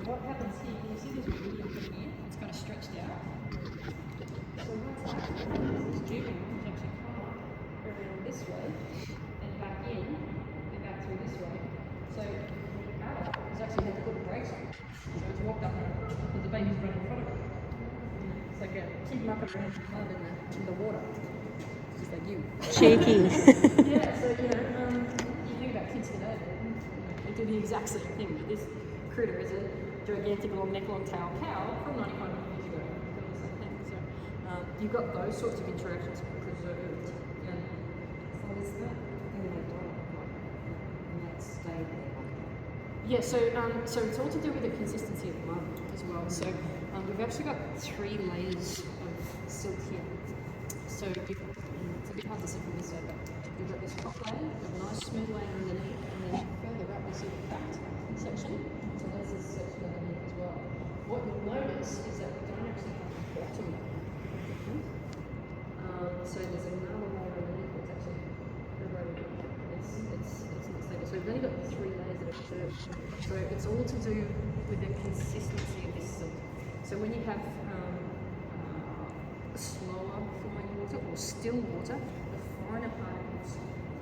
what happens here, can you see this medium here? It's kind of stretched out. So what's happening is this juvenile is actually come up around this way and back in and back through this way. So the adult has actually had to put the brakes on. So it's walked up because the baby's running in front of it. It's like a keep them up around the mud in the water. Just like you. Cheeky. Yeah, so you think about kids today, they do the exact same thing. But this critter is a gigantic long neck, long tail cow from 95 million years ago. Doing the same thing. So you've got those sorts of interactions preserved. Yeah. So is that thing they don't like, and that stayed there like that? Yeah, so it's all to do with the consistency of mud as well. So we've actually got 3 layers of silt here. So it's a bit hard to see from this side, but you've got this top layer, you've got a nice smooth layer underneath, and then further up we see the cracked section. So there's this section underneath as well. What you'll notice is that we don't actually have the bottom of the print. So there's another layer underneath that's actually eroded. It's not stable. So we've only got 3 layers that are preserved. So it's all to do with the consistency of this silt. So when you have slower flowing water or still water, the finer particles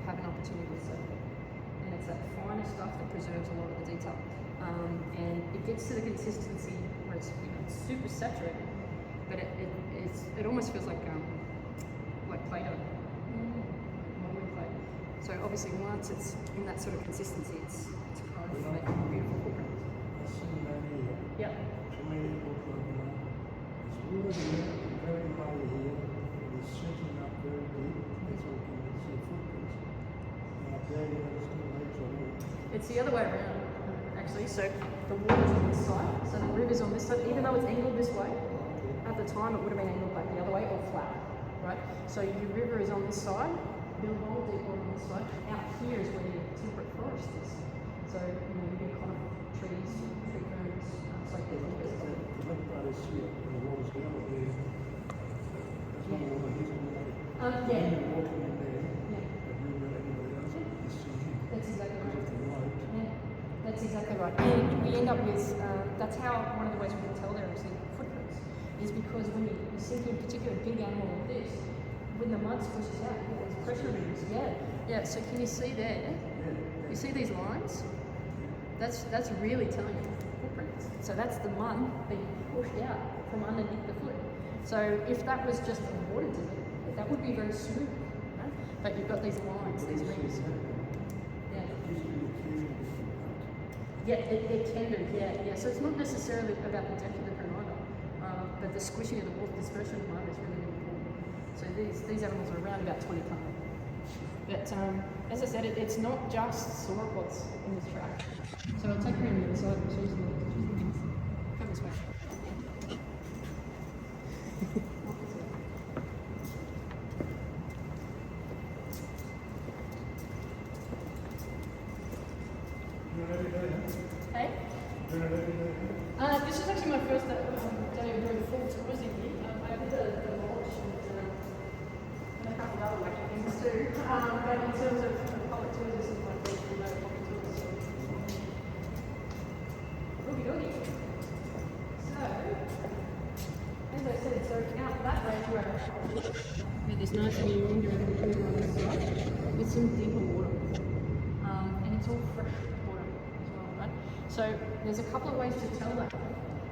have an opportunity to settle. And it's that finer stuff that preserves a lot of the detail. And it gets to the consistency where it's, it's super saturated, but it almost feels like Play-Doh, modeling clay. So obviously once it's in that sort of consistency, it's primed for making beautiful footprints. Yep. There's water here, very high here, it's stretching up very deep, that's all you can see footprints. There you have some legs on it. It's the other way around, actually. So the water's on this side, so the river's on this side. Even though it's angled this way, at the time it would have been angled like the other way or flat, right? So your river is on this side, build hole, deep water on this side. Out here is where your temperate forest is. So you get kind of trees, tree ferns, so you get The left part is here, and the water's down there. There's no water, here's the water. yeah. When you're walking in there, Yeah. have you read anywhere else? It's in here. That's exactly right. Because of the light. Yeah, that's exactly right. And we end up with, that's how, one of the ways we can tell they're actually footprints, is because when you sink in particular big animal like this, when the mud squishes out, you get these pressure rings. Yeah, so can you see there? You see these lines? That's really telling you footprints. So that's the mud being pushed out from underneath the foot. So if that was just a water divot, that would be very smooth, right? But you've got these lines, these rings. Yeah. Yeah, they're tendered, yeah. So it's not necessarily about the depth of the print either, but the squishing of the water, dispersion of the mud is really, really important. So these animals are around about 20 tonne. But as I said, it's not just sauropods in this track. So I'll take you around the other side and show you some of the things. Come this way. Hey? This is actually my first day of doing full tours in here. I did the launch and a couple of other wacky things too. But in terms of public tours, this is my first remote public tour. Oogie doogie. So, as I said, out that way where this nice new indirect river on this side with some deeper water. And it's all fresh water as well, right? So there's a couple of ways to tell that.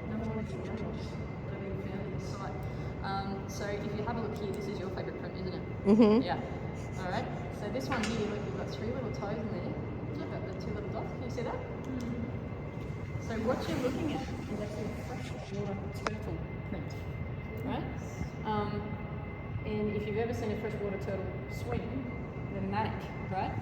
Number one is the animals that have been found in the site. So if you have a look here, this is your favourite print, isn't it? Mm-hmm. Yeah. All right. So this one here, look, you've got 3 little toes in there. Look at the 2 little dots. Can you see that? So what you're looking at is actually a freshwater turtle print, right? And if you've ever seen a freshwater turtle swim, they're manic, right?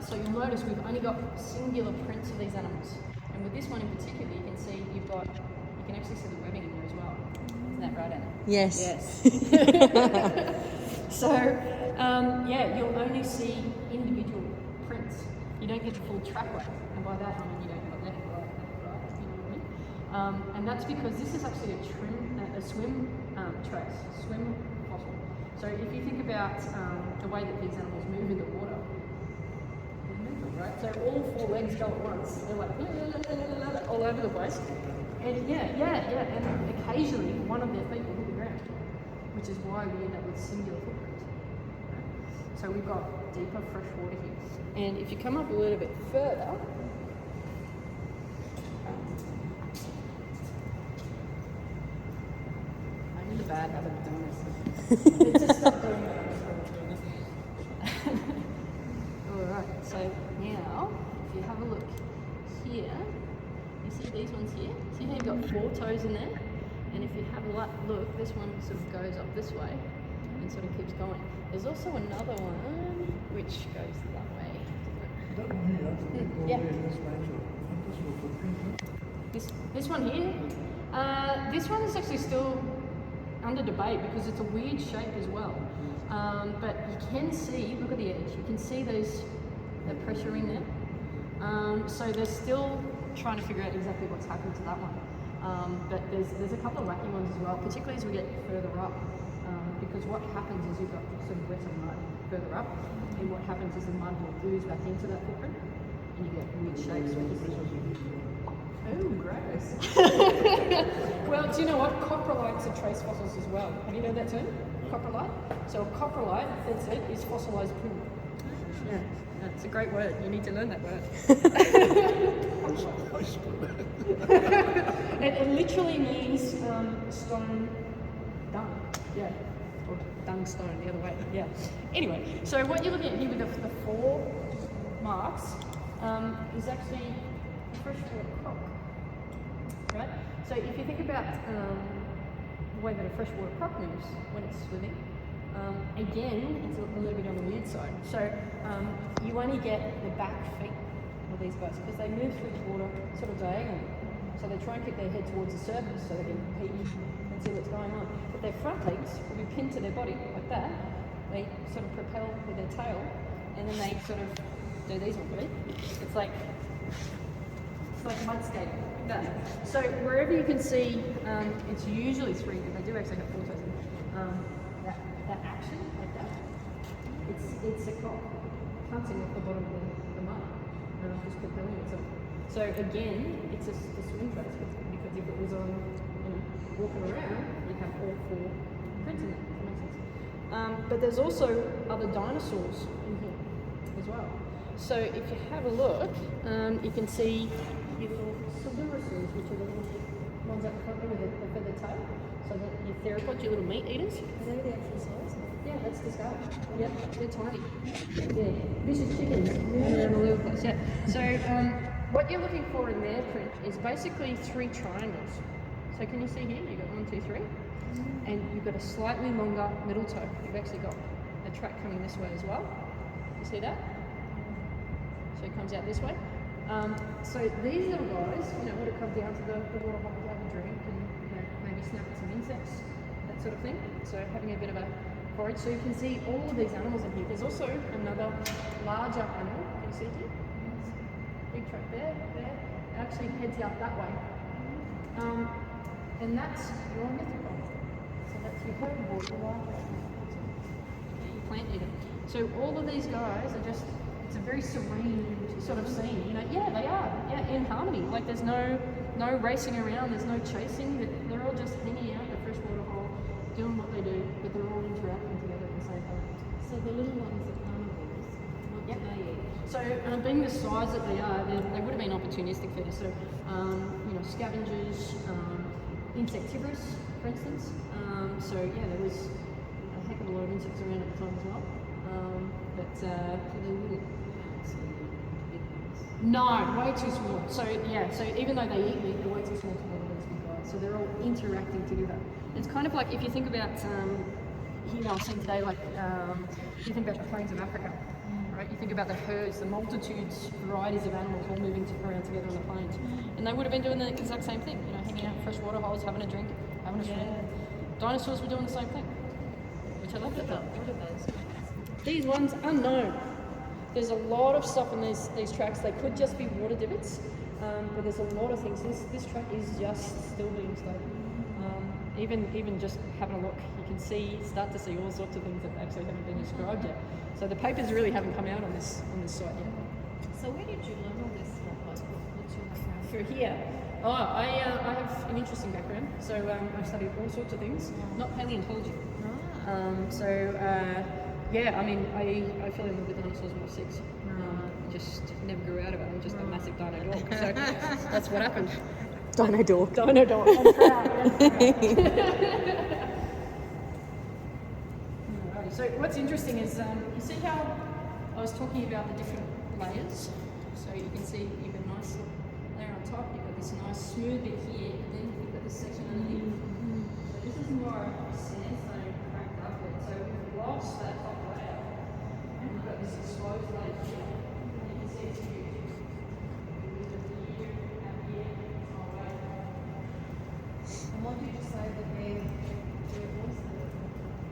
So you'll notice we've only got singular prints of these animals. And with this one in particular, you can see you can actually see the webbing in there as well. Isn't that right, Anna? Yes. So, yeah, you'll only see individual prints. You don't get the full trackway. And by that, I mean you don't have left, right, you know what I mean? And that's because this is actually a swim trace, swim fossil. So if you think about the way that these animals move in the water, they move, right? So all 4 legs go at once. They're like all over the place. And and occasionally one of their feet will hit the ground, which is why we end up with singular footprints. Right? So we've got deeper fresh water here. And if you come up a little bit further, I'm in the bad habit of doing this. Let's just stop doing it. Alright, so now if you have a look here, you see these ones here? See how you've got 4 toes in there? And if you have a look, this one sort of goes up this way and sort of keeps going. There's also another one which goes that way. That one here, that's a bit more Yeah. this nature. This will footprint. This one here, this one is actually still under debate because it's a weird shape as well. But you can see, look at the edge, you can see the pressure in there. So they're still trying to figure out exactly what's happened to that one. But there's a couple of wacky ones as well, particularly as we get further up. Because what happens is you've got sort of wetter mud further up, and what happens is the mud will ooze back into that footprint, and you get weird shapes. Oh, gross. Well, do you know what? Coprolites are trace fossils as well. Have you heard that term? Coprolite? So a coprolite, that's it, is fossilized poo. Yeah, it's a great word. You need to learn that word. It literally means stone dung. Yeah. Or dung stone, the other way. Yeah. Anyway, so what you're looking at here with the 4 marks is actually a freshwater croc. Right? So if you think about the way that a freshwater croc moves when it's swimming, again, it's a little bit on the weird side. So you only get the back feet of these guys because they move through the water sort of diagonally. So they try and keep their head towards the surface so they can peek and see what's going on. But their front legs will be pinned to their body like that. They sort of propel with their tail, and then they sort of do these ones, right? It's like mud skating, like that. So wherever you can see, it's usually 3, but they do actually have 4 toes. That action, like that, it's a croc punching off the bottom of the mud, just propelling itself. So again, it's a swim trace because if it was on, walking around, you'd have all 4 prints in it. That makes sense. But there's also other dinosaurs in here as well. So if you have a look, you can see your little Coelurosaurs, which are the little ones up front with the feathered tail. So that your theropods, your little meat eaters. Are they the actual size? Yeah, that's the scale. Yeah, they're tiny. Yeah, vicious chickens around all over the place. Yeah. So what you're looking for in their print is basically 3 triangles. So can you see here? You've got 1, 2, 3, and you've got a slightly longer middle toe. You've actually got a track coming this way as well. You see that? So it comes out this way. So these little guys, would have come down to the water hole to have a drink and maybe snap at some insects, that sort of thing. So having a bit of a forage. So you can see all of these animals in here. There's also another larger animal. Can you see it here? Big track there. It actually heads out that way. And that's your ornithopod. So that's your herbivore, your larger your plant eater. So all of these guys are just, it's a very serene sort of scene. Yeah, they are. Yeah, in harmony. Like there's no racing around, there's no chasing. They're all just hanging out at the freshwater hole, doing what they do, but they're all interacting together at the same time. So the little ones are carnivores. What do they eat? So being the size that they are, they would have been opportunistic feeders. So scavengers, insectivorous, for instance. So yeah, there was a heck of a lot of insects around at the time as well. But They wouldn't no, way too small. So yeah, so even though they eat meat, they're way too small to bother those big guys. So they're all interacting together. It's kind of like if you think about I was saying today, like you think about the plains of Africa, right? You think about the herds, the multitudes, varieties of animals all moving around together on the plains, and they would have been doing the exact same thing. Hanging out in fresh water holes, having a drink, having a swim. Dinosaurs were doing the same thing, which I loved about. What are those? These ones, unknown. There's a lot of stuff in these tracks. They could just be water divots, but there's a lot of things. This track is just still being studied. Even just having a look, you can start to see all sorts of things that actually haven't been described yet. So the papers really haven't come out on this site yet. So where did you learn all this stuff? Like, what's your background? For here, I have an interesting background. So I studied all sorts of things, not paleontology. Yeah, I mean, I fell in love with dinosaurs when I was 6. Just never grew out of it. I'm just a massive dino dog. So that's what happened. Dino dog. Dino dog. I'm proud. Alrighty, so what's interesting is you see how I was talking about the different layers. So you can see you've got a nice layer on top. You've got this nice smooth bit here, and then you've got this section underneath. So this is more sandstone cracked up bit. So we've lost that top layer, and we've got this exposed layer here. You can see it's huge. And what did you say that they was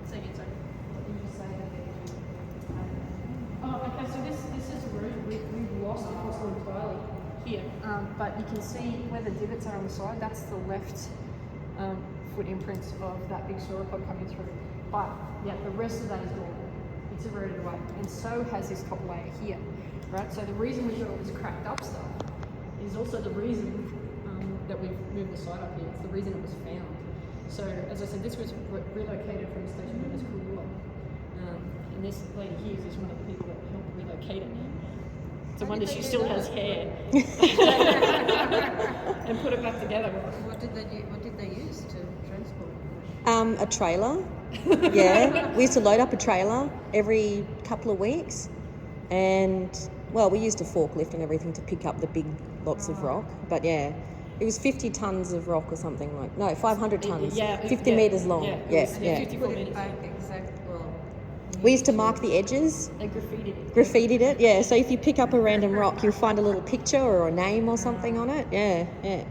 Say again, sorry. what did you say that they do? Oh, okay, so this is erosion. We've lost the fossil entirely here. But you can see where the divots are on the side. That's the left foot imprints of that big sauropod coming through. But yeah, the rest of that is gone. It's eroded away. And so has this top layer here. Right? So the reason we've got all this cracked up stuff is also the reason that we've moved the site up here. It's the reason it was found. So as I said, this was relocated from a station known as Kurula. And this lady here is one of the people that helped relocate it. It's a wonder she still has hair. And put it back together. What did they use to transport? A trailer. Yeah, we used to load up a trailer every couple of weeks, and well, we used a forklift and everything to pick up the big lots of rock. But yeah, it was 50 tons of rock or something like. No, 500 tons. 50 meters long. Yeah, Yeah, it was, yeah. 54 meters. We used to mark the edges. They graffitied it. Graffitied it, yeah. So if you pick up a random rock, you'll find a little picture or a name or something on it. Yeah, yeah,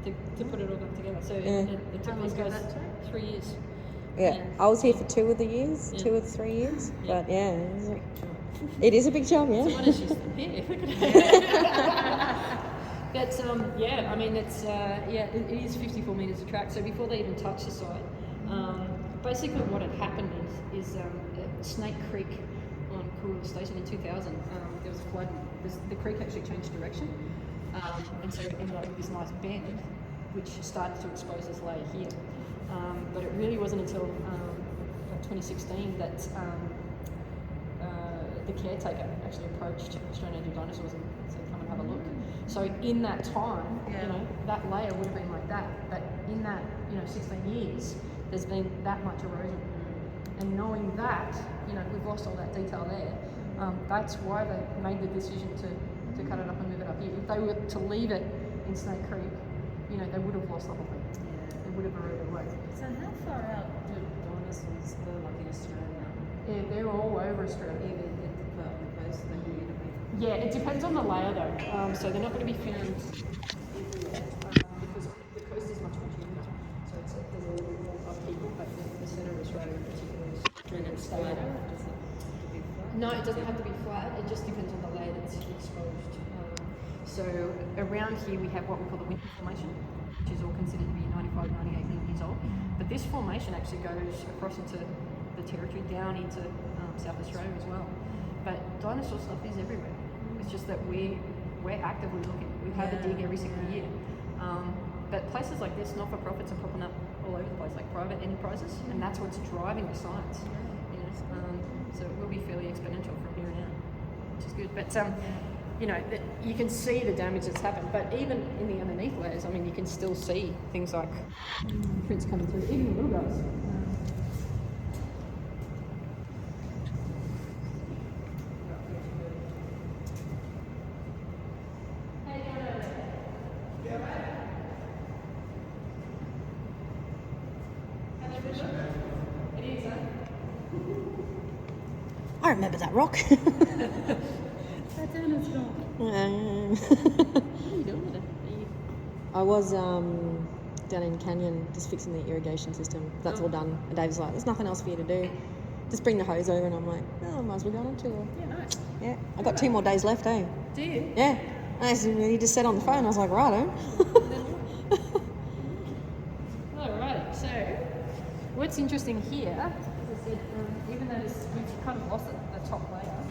To put it all back together. So Yeah. it took these guys 3 years. yeah. I was here for 2 of the years, Yeah. 2 of the 3 years. Yeah. But yeah, it is a big job, So yeah. what is she still here? Look at her. But yeah, I mean it's it is 54 meters of track. So before they even touched the site, basically what had happened is Snake Creek on Kurula Station in 2000. There was a flood. The creek actually changed direction, and so it ended up with this nice bend, which started to expose this layer here. But it really wasn't until 2016 that the caretaker actually approached Australian Native Dinosaurs and said, "Come and have a look." So in that time, you know, that layer would have been like that. But in that, 16 years, there's been that much erosion. And knowing that, we've lost all that detail there. That's why they made the decision to cut it up and move it up here. If they were to leave it in Snake Creek, they would have lost the whole thing. It would have eroded away. So how far out do dinosaurs go, like in Australia? Yeah, they're all over Australia. Even at the part of the coast they need to be. Yeah, it depends on the layer though. So they're not going to be found everywhere because the coast is much humid. So there's a little bit more upheaval, but the centre of Australia in particular is really stable. No, it doesn't have to be flat. It just depends on the layer that's exposed. So around here we have what we call the Winton Formation, which is all considered to be 95, 98 million years old. But this formation actually goes across into the territory, down into South Australia as well. But dinosaur stuff is everywhere. It's just that we're actively looking. We have a dig every single year. But places like this, not-for-profits, are popping up all over the place, like private enterprises, and that's what's driving the science. So it will be fairly exponential from here on out, which is good. But you can see the damage that's happened. But even in the underneath layers, I mean, you can still see things like prints coming through, even the little guys. I remember that rock. That's Anna's dog. What are you doing with it? I was down in Canyon just fixing the irrigation system. That's all done. And Dave's like, there's nothing else for you to do. Just bring the hose over. And I'm like, oh, I might as well go on to it. Yeah, nice. Yeah, I got 2 more days left, eh? Do you? Yeah. And he just said on the phone, I was like, righto. Alrighty, so what's interesting here, as I said, even though we've kind of lost the top layer,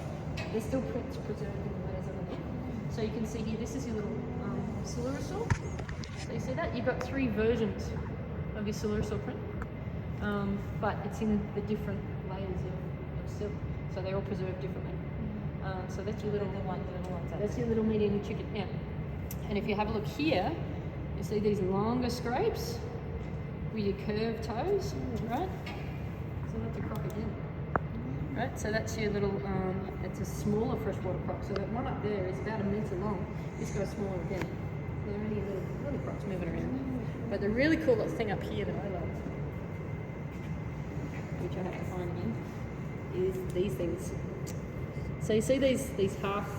there's still prints preserved in the layers underneath. So you can see here, this is your little silurisaur. So you see that? You've got 3 versions of your Silurosaur print, but it's in the different layers of silk, so they're all preserved differently. So that's your little ones. That's your little medium chicken. Yeah. And if you have a look here, you see these longer scrapes with your curved toes, right? So that's a croc again. Right, so that's your little, it's a smaller freshwater croc. So that one up there is about 1 metre long. This guy's smaller again. There are only little crocs moving around. But the really cool little thing up here that I love, which I have to find again, is these things. So you see these half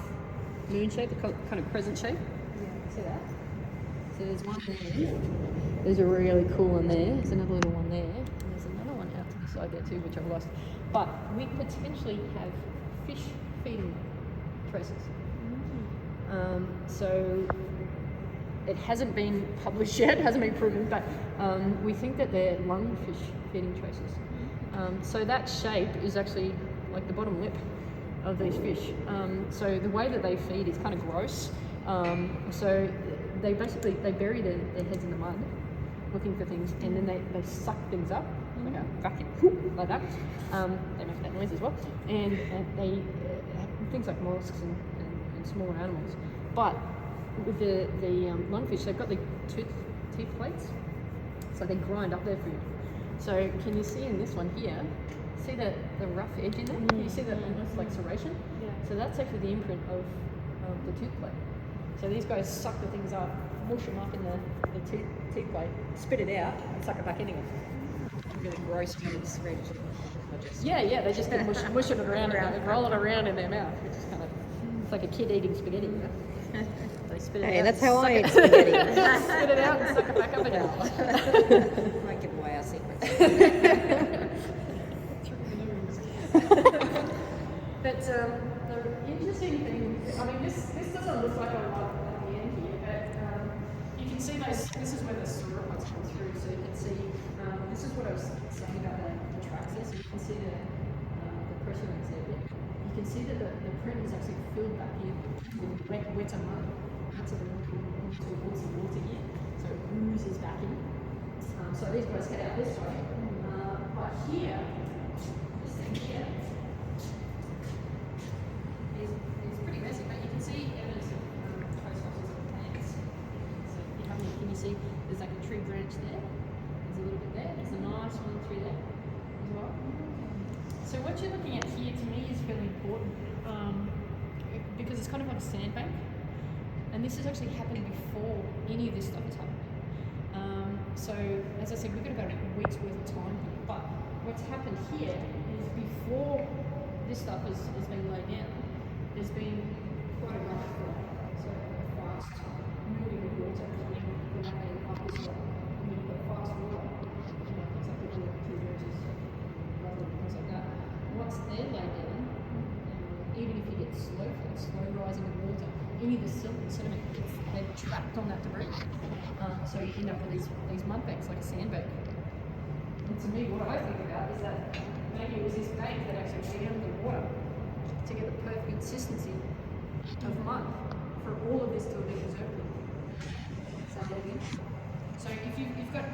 moon shape, the kind of crescent shape? Yeah. See that? So there's one there. There's a really cool one there. There's another little one there. And there's another one out to the side there too, which I've lost. But we potentially have fish feeding traces. So it hasn't been published yet, hasn't been proven, but we think that they're lungfish feeding traces. So that shape is actually like the bottom lip of these fish. So the way that they feed is kind of gross. So they basically bury their heads in the mud looking for things, and then they suck things up like a vacuum, like that. They make that noise as well, and they things like mollusks and smaller animals. But with the lungfish, they've got the teeth plates, so they grind up their food. So can you see in this one here? See the rough edge in there? Can you see that almost like serration? Yeah. So that's actually the imprint of the tooth plate. So these guys suck the things up, mush them up in the teeth plate, spit it out, and suck it back in again. Really gross when it's ready to digest. Yeah, they just get mushing it around and roll it around in their mouth, which is kind of, it's like a kid eating spaghetti, you know? They spit it out. Hey, that's and how suck I it- eat spaghetti. Spit it out and suck it back up again. Might give away our secrets. But the interesting thing, I mean, this doesn't look like a lot at the end here, but you can see this is where the sauropods come through, so you can see, this is what I was saying about the tracks there, so you can see the pressure that's there, but you can see that the print is actually filled back in with wetter mud. That's what we're looking towards the water here, so it oozes back in. So these guys head out this way, but here, this thing here, is pretty messy, but you can see evidence of post fossils of plants. So if you have a look, can you see there's like a tree branch there? There's a little bit there. There's a nice one through there as well. So what you're looking at here to me is fairly important because it's kind of like a sandbank, and this has actually happened before any of this stuff has happened. So as I said, we've got about a week's worth of time here, but what's happened here is before this stuff has been laid down, there's been quite a rapid flow, so a fast moving of water coming from that way up this way. And when you've got fast water, you know, things like the Blue Roses, things like that. Once they're laid down, even if you get slow rising of water, any of the silt and sediment they're trapped on that debris. So you end up with these mud banks, like a sandbank. And to me, what I think about is that maybe it was this bank that actually jammed the water to get the perfect consistency of mud for all of this to have been preserved. Say that again. So if you've got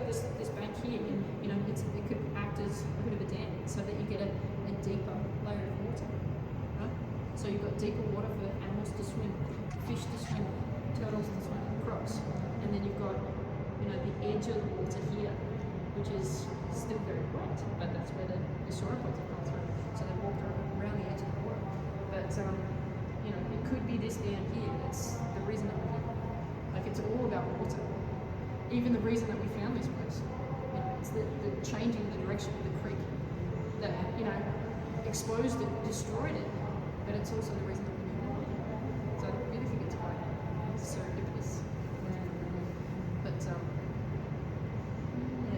this bank here, you know, it could act as a bit of a dam, so that you get a deeper layer of water, right? So you've got deeper water for animals to swim, fish to swim, turtles to swim, crocs, and then you've got, you know, the edge of the water here, which is still very wet, but that's where the sauropods have gone through. So they walk around the edge of the water. But you know, it could be this down here. That's the reason that we're here. Like, it's all about water. Even the reason that we found this place, you know, it's the changing the direction of the creek that, you know, exposed it, destroyed it. But it's also the reason that we found it. So I really think it's quite serendipitous. But yeah,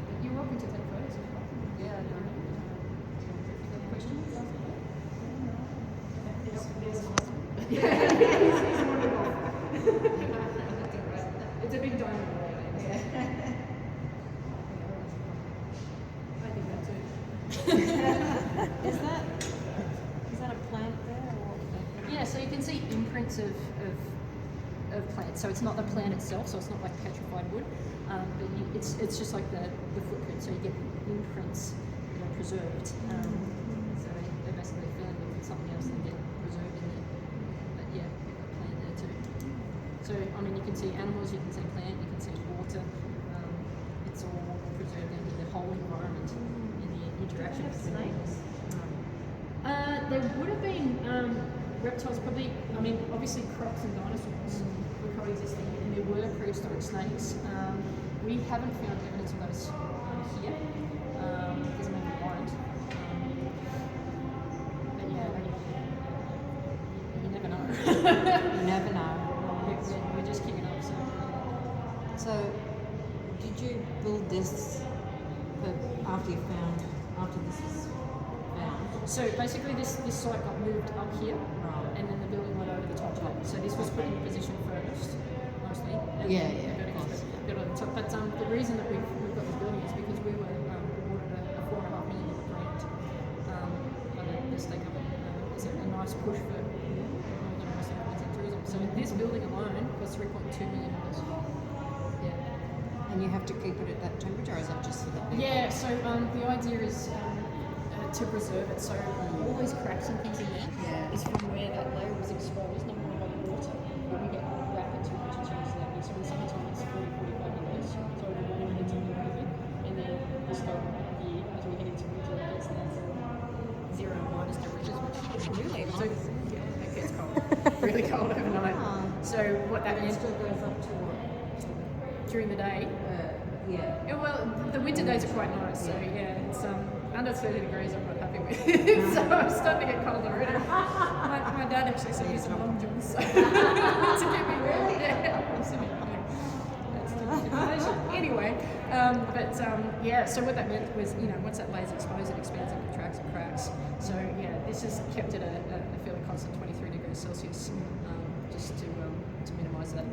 but you're welcome to take photos if you like. Yeah, no. If you've got questions, ask me. There's a nice one. He's wonderful. It's a big diamond. Yeah. I think that too. Is that a plant there or? Yeah, so you can see imprints of of plants. So it's not the plant itself, so it's not like petrified wood, but it's just like the footprint. So you get imprints that are preserved. So they basically fill in with something else and get preserved in there. But yeah, we've got plant there too. So I mean, you can see animals, you can see plant, you can see water. It's all preserved in the whole environment in the interaction between snakes. There would have been reptiles, probably. I mean, obviously crocs and dinosaurs were coexisting, and there were prehistoric snakes. We haven't found evidence of those here. Doesn't mean we won't. But yeah, you never know. You never know. We're just kicking off. So, did you build this after this was found? So basically, this site got moved up here, Right. and then the building went over the top of it. So this was put in position first, mostly. And Yeah, then yeah, the building of was course, built on the top. But the reason that we've got this building is because we were awarded a $4.5 million grant by the state government. It's a nice push for Northern and Western Queensland tourism. So this building alone cost $3.2 million. Yeah. And you have to keep it at that temperature, or is that just for the people? Yeah, so the idea is to preserve it. So all these cracks and things in there is from where that layer was exposed, number one, by the water. When we get rapid temperature changes like this, so in the summertime it's 40, 45 degrees, so we really get to move with it. And then this time of year, as we get into winter, it gets down to 0 and minus temperatures, which Really? so, yeah, it gets cold, really cold overnight. So what that It means still goes up to what? during the day, Yeah. yeah, well, the winter days are quite nice, so yeah, it's under 30 degrees I'm not happy with. So I'm starting to get cold already. My dad actually sent me some long johns so, to keep me warm. Yeah, I'm sitting here. That's the situation. Anyway, yeah, so what that meant was, once that layer's exposed, it expands and contracts and cracks. So yeah, this is kept at a fairly constant 23 degrees Celsius, just to minimise that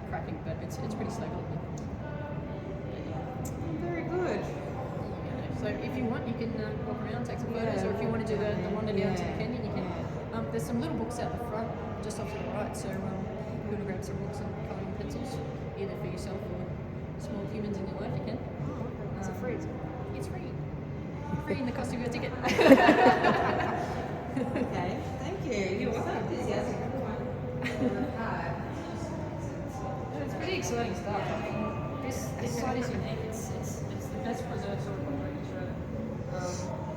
cracking, but it's pretty stable. Very good. So if you want, you can walk around, take some photos, or if you want to do the wander down to the canyon, you can. There's some little books out the front, just off to the right, so if you want to grab some books and colouring pencils, either for yourself or small humans in your life, you can. Is it free? It's free. Free in the cost of your ticket. Okay, thank you. You're so enthusiastic. It's pretty exciting stuff. I mean, this site is unique. It's the best preserved sort of Range Rover,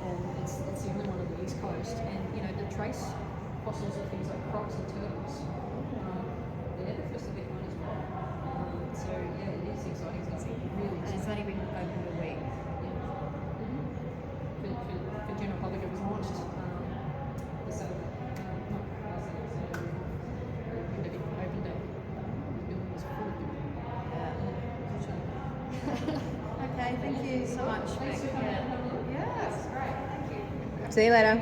and it's the only one on the east coast. And the trace fossils of things like crocs and turtles, they're the first of their kind as well. So yeah, it is exciting stuff. Really And it's only been open a week. for general public. It was launched this Saturday. Not last Saturday, the big open day. The building was full of people. Okay, thank you so much. Thanks for coming out and having a look. Yeah, that's great. Thank you. See you later.